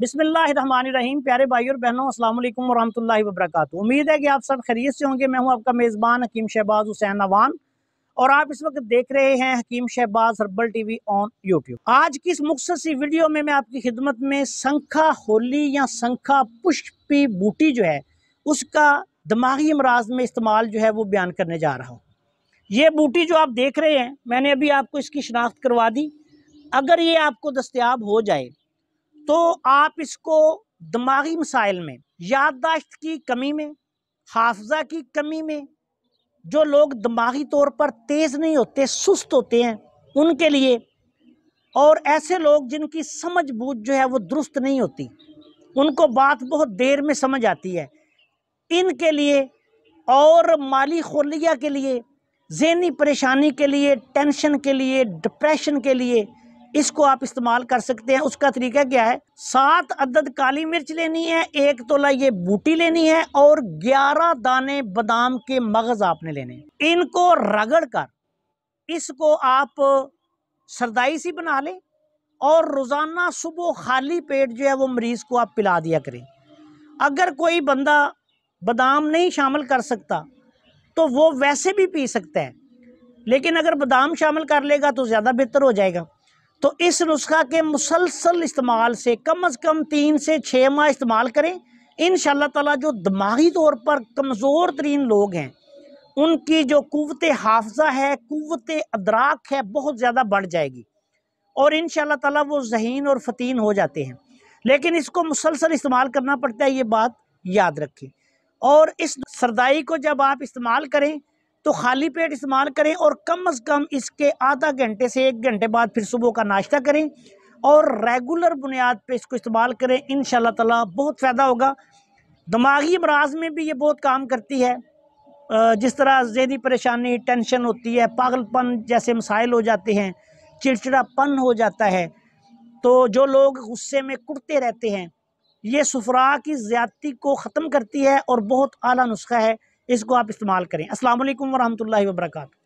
बिस्मिल्लाहिर्रहमानिर्रहीम। प्यारे भाई और बहनों, अस्सलाम वालेकुम वरहमतुल्लाहि वबरकातुहू। उम्मीद है कि आप सब खैरियत से होंगे। मैं हूं आपका मेज़बान हकीम शहबाज हुसैन अवान और आप इस वक्त देख रहे हैं Hakeem Shahbaz herbal TV on YouTube. आज की इस मुख्तसर सी वीडियो में मैं आपकी खिदमत में संखा होली या संखा पुष्पी बूटी जो है उसका दिमागी अमराज में इस्तेमाल जो है वो बयान करने जा रहा हूँ। ये बूटी जो आप देख रहे हैं, मैंने अभी आपको इसकी शनाख्त करवा दी। अगर ये आपको दस्तयाब हो जाए तो आप इसको दिमागी मसाइल में, याददाश्त की कमी में, हाफजा की कमी में, जो लोग दिमागी तौर पर तेज़ नहीं होते, सुस्त होते हैं, उनके लिए, और ऐसे लोग जिनकी समझ बूझ जो है वो दुरुस्त नहीं होती, उनको बात बहुत देर में समझ आती है, इनके लिए, और माली खोलिया के लिए, ज़हनी परेशानी के लिए, टेंशन के लिए, डिप्रेशन के लिए इसको आप इस्तेमाल कर सकते हैं। उसका तरीका क्या है? 7 अदद काली मिर्च लेनी है, 1 तोला ये बूटी लेनी है और 11 दाने बादाम के मगज आपने लेने हैं। इनको रगड़ कर इसको आप सरदाई सी बना लें और रोज़ाना सुबह खाली पेट जो है वो मरीज़ को आप पिला दिया करें। अगर कोई बंदा बादाम नहीं शामिल कर सकता तो वो वैसे भी पी सकता है, लेकिन अगर बादाम शामिल कर लेगा तो ज़्यादा बेहतर हो जाएगा। तो इस नुस्खा के मुसलसल इस्तेमाल से कम 3 से 6 माह इस्तेमाल करें। इंशाअल्लाह ताला जो दिमागी तौर पर कमज़ोर तरीन लोग हैं उनकी जो कुव्वत हाफ़ज़ा है, कुव्वत अदराक है, बहुत ज़्यादा बढ़ जाएगी और इंशाअल्लाह ताला वो ज़हीन और फ़तीन हो जाते हैं। लेकिन इसको मुसलसल इस्तेमाल करना पड़ता है, ये बात याद रखें। और इस सरदाई को जब आप इस्तेमाल करें तो खाली पेट इस्तेमाल करें और कम से कम इसके आधा घंटे से 1 घंटे बाद फिर सुबह का नाश्ता करें और रेगुलर बुनियाद पे इसको इस्तेमाल करें। इंशाअल्लाह ताला बहुत फ़ायदा होगा। दिमागी अमराज में भी ये बहुत काम करती है। जिस तरह ज़हनी परेशानी, टेंशन होती है, पागलपन जैसे मसाइल हो जाते हैं, चिड़चिड़ापन हो जाता है, तो जो लोग गुस्से में कुटते रहते हैं, ये सुफरा की ज़्यादती को ख़त्म करती है और बहुत आला नुस्खा है। इसको आप इस्तेमाल करें। अस्सलाम वालेकुम वरहमतुल्लाहि वबरकातुहू।